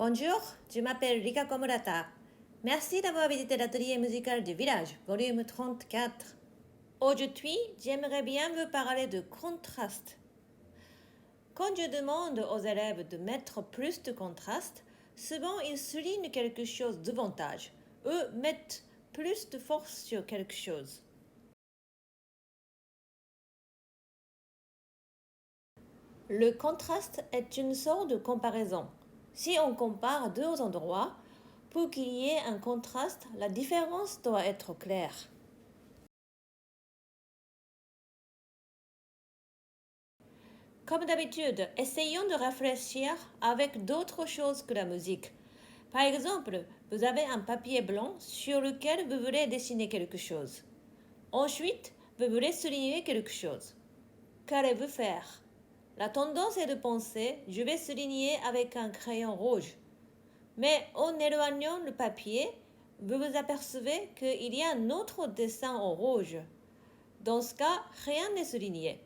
Bonjour, je m'appelle Rika Komurata. Merci d'avoir visité l'atelier musical du village, volume 34. Aujourd'hui, j'aimerais bien vous parler de contraste. Quand je demande aux élèves de mettre plus de contraste, souvent ils soulignent quelque chose davantage. Eux mettent plus de force sur quelque chose. Le contraste est une sorte de comparaison. Si on compare deux endroits, pour qu'il y ait un contraste, la différence doit être claire. Comme d'habitude, essayons de réfléchir avec d'autres choses que la musique. Par exemple, vous avez un papier blanc sur lequel vous voulez dessiner quelque chose. Ensuite, vous voulez souligner quelque chose. Qu'allez-vous faire? La tendance est de penser, je vais souligner avec un crayon rouge. Mais en éloignant le papier, vous vous apercevez qu'il y a un autre dessin en rouge. Dans ce cas, rien n'est souligné.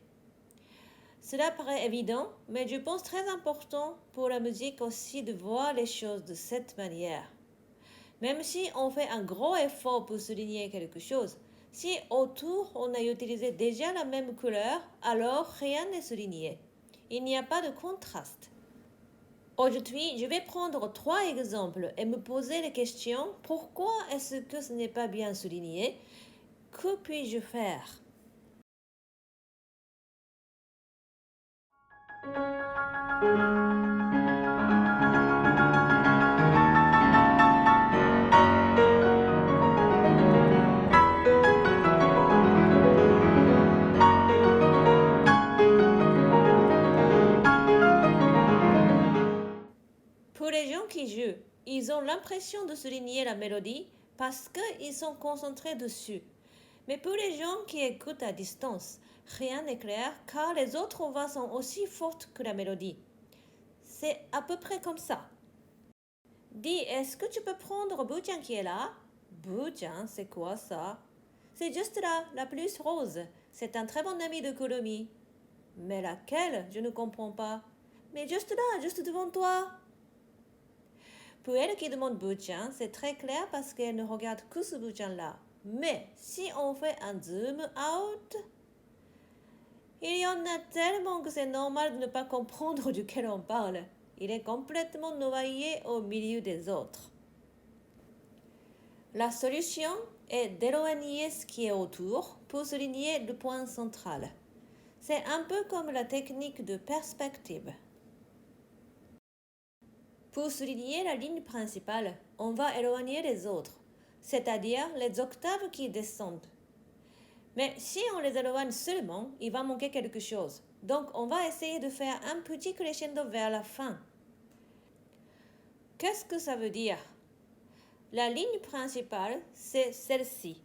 Cela paraît évident, mais je pense très important pour la musique aussi de voir les choses de cette manière. Même si on fait un gros effort pour souligner quelque chose, si autour on a utilisé déjà la même couleur, alors rien n'est souligné. Il n'y a pas de contraste. Aujourd'hui, je vais prendre 3 exemples et me poser la question pourquoi est-ce que ce n'est pas bien souligné? Que puis-je faire? Pour les gens qui jouent, ils ont l'impression de souligner la mélodie parce qu'ils sont concentrés dessus. Mais pour les gens qui écoutent à distance, rien n'est clair car les autres voix sont aussi fortes que la mélodie. C'est à peu près comme ça. Dis, est-ce que tu peux prendre Buchan qui est là? Buchan, c'est quoi ça? C'est juste là, la plus rose. C'est un très bon ami de Kuromi. Mais laquelle? Je ne comprends pas. Mais juste là, juste devant toi. Pour elle qui demande Buchan, c'est très clair parce qu'elle ne regarde que ce Buchan-là. Mais si on fait un zoom out, il y en a tellement que c'est normal de ne pas comprendre duquel on parle. Il est complètement noyé au milieu des autres. La solution est d'éloigner ce qui est autour pour souligner le point central. C'est un peu comme la technique de perspective. Pour souligner la ligne principale, on va éloigner les autres, c'est-à-dire les octaves qui descendent. Mais si on les éloigne seulement, il va manquer quelque chose. Donc on va essayer de faire un petit crescendo vers la fin. Qu'est-ce que ça veut dire? La ligne principale, c'est celle-ci.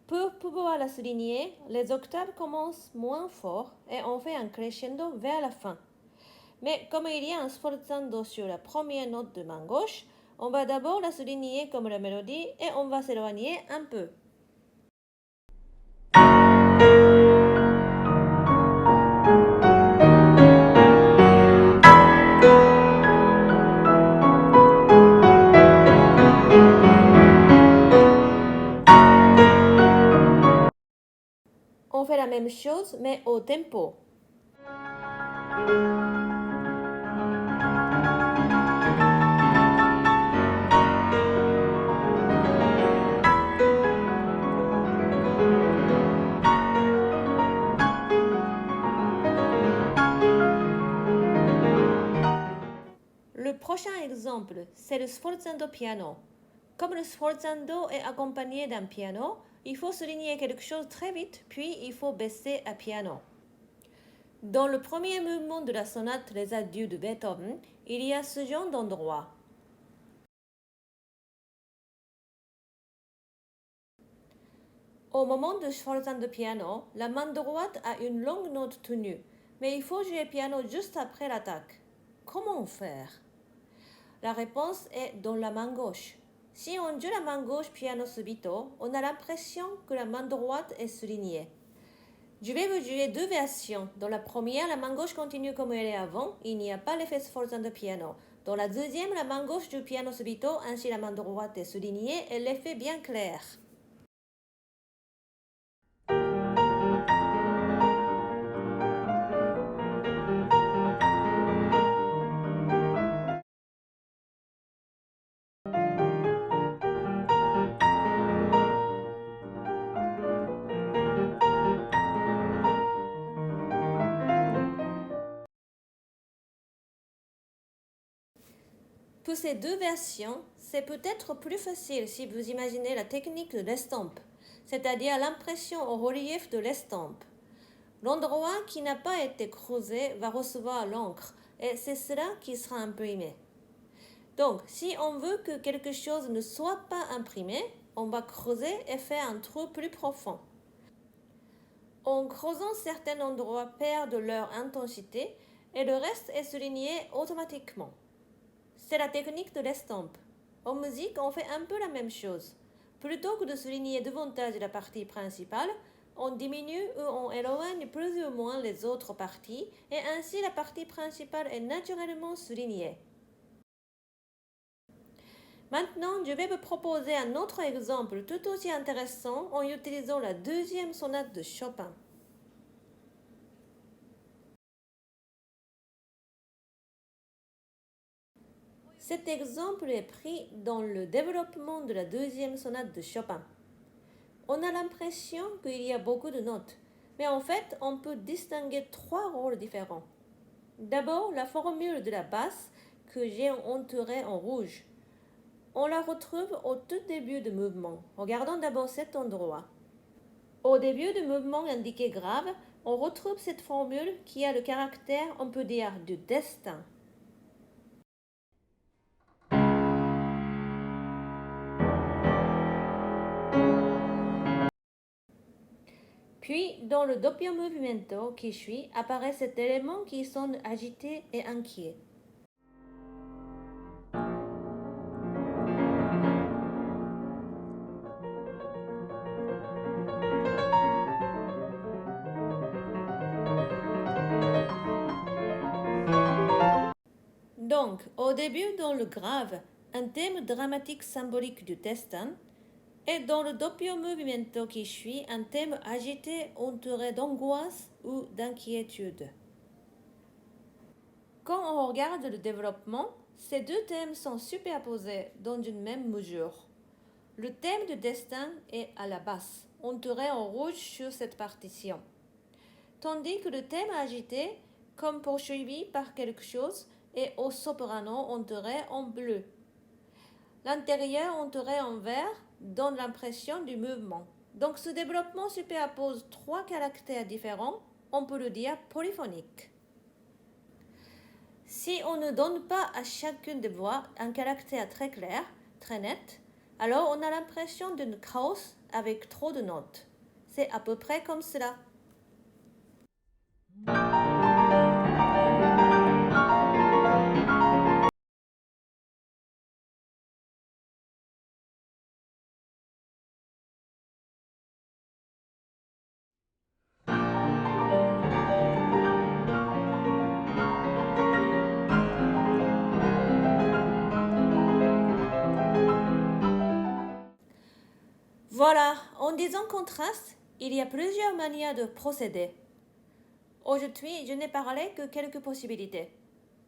Pour pouvoir la souligner, les octaves commencent moins fort et on fait un crescendo vers la fin. Mais comme il y a un sforzando sur la première note de main gauche, on va d'abord la souligner comme la mélodie et on va s'éloigner un peu. On fait la même chose mais au tempo. Le prochain exemple, c'est le sforzando piano. Comme le sforzando est accompagné d'un piano, il faut souligner quelque chose très vite, puis il faut baisser à piano. Dans le premier mouvement de la sonate Les Adieux de Beethoven, il y a ce genre d'endroit. Au moment du sforzando piano, la main droite a une longue note tenue, mais il faut jouer piano juste après l'attaque. Comment faire? La réponse est dans la main gauche. Si on joue la main gauche piano subito, on a l'impression que la main droite est soulignée. Je vais vous jouer deux versions. Dans la première, la main gauche continue comme elle est avant, il n'y a pas l'effet sforzando piano. Dans la deuxième, la main gauche du piano subito, ainsi la main droite est soulignée et l'effet bien clair. Pour ces deux versions, c'est peut-être plus facile si vous imaginez la technique de l'estampe, c'est-à-dire l'impression au relief de l'estampe. L'endroit qui n'a pas été creusé va recevoir l'encre et c'est cela qui sera imprimé. Donc, si on veut que quelque chose ne soit pas imprimé, on va creuser et faire un trou plus profond. En creusant, certains endroits perdent leur intensité et le reste est souligné automatiquement. C'est la technique de l'estampe. En musique, on fait un peu la même chose. Plutôt que de souligner davantage la partie principale, on diminue ou on éloigne plus ou moins les autres parties et ainsi la partie principale est naturellement soulignée. Maintenant, je vais vous proposer un autre exemple tout aussi intéressant en utilisant la deuxième sonate de Chopin. Cet exemple est pris dans le développement de la deuxième sonate de Chopin. On a l'impression qu'il y a beaucoup de notes, mais en fait, on peut distinguer trois rôles différents. D'abord, la formule de la basse que j'ai entourée en rouge. On la retrouve au tout début du mouvement. Regardons d'abord cet endroit. Au début du mouvement indiqué grave, on retrouve cette formule qui a le caractère, on peut dire, du destin. Puis, dans le doppio movimento qui suit, apparaît cet élément qui sonne agité et inquiet. Donc, au début, dans le grave, un thème dramatique symbolique du destin, et dans le doppio movimento qui suit, un thème agité entouré d'angoisse ou d'inquiétude. Quand on regarde le développement, ces deux thèmes sont superposés dans une même mesure. Le thème du destin est à la basse, entouré en rouge sur cette partition, tandis que le thème agité, comme poursuivi par quelque chose, est au soprano entouré en bleu. L'intérieur entouré en vert donne l'impression du mouvement. Donc ce développement superpose trois caractères différents, on peut le dire polyphonique. Si on ne donne pas à chacune des voix un caractère très clair, très net, alors on a l'impression d'un chaos avec trop de notes. C'est à peu près comme cela. Voilà, en disant contraste, il y a plusieurs manières de procéder. Aujourd'hui, je n'ai parlé que quelques possibilités.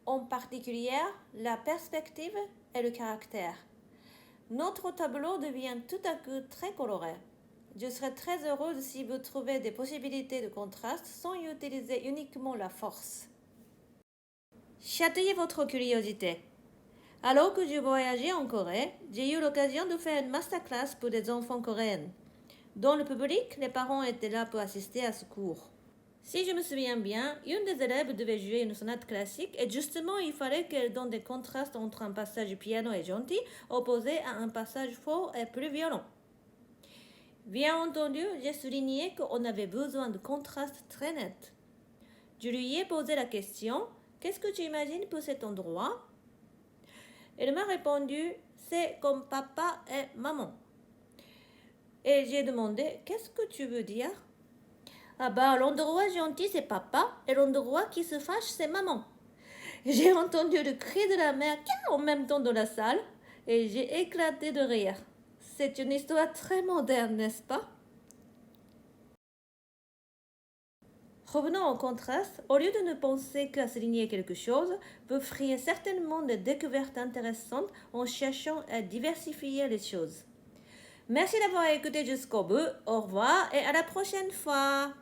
En particulier, la perspective et le caractère. Notre tableau devient tout à coup très coloré. Je serais très heureuse si vous trouvez des possibilités de contraste sans utiliser uniquement la force. Chatouillez votre curiosité. Alors que je voyageais en Corée, j'ai eu l'occasion de faire une masterclass pour des enfants coréens. Dans le public, les parents étaient là pour assister à ce cours. Si je me souviens bien, une des élèves devait jouer une sonate classique et justement il fallait qu'elle donne des contrastes entre un passage piano et gentil opposé à un passage fort et plus violent. Bien entendu, j'ai souligné qu'on avait besoin de contrastes très nets. Je lui ai posé la question « Qu'est-ce que tu imagines pour cet endroit ?» Elle m'a répondu « c'est comme papa et maman. Et j'ai demandé, qu'est-ce que tu veux dire? Ah bah, l'endroit gentil, c'est papa, et l'endroit qui se fâche, c'est maman. J'ai entendu le cri de la mère en même temps dans la salle, et j'ai éclaté de rire. C'est une histoire très moderne, n'est-ce pas? Revenons au contraste. Au lieu de ne penser qu'à souligner quelque chose, vous feriez certainement des découvertes intéressantes en cherchant à diversifier les choses. Merci d'avoir écouté jusqu'au bout. Au revoir et à la prochaine fois.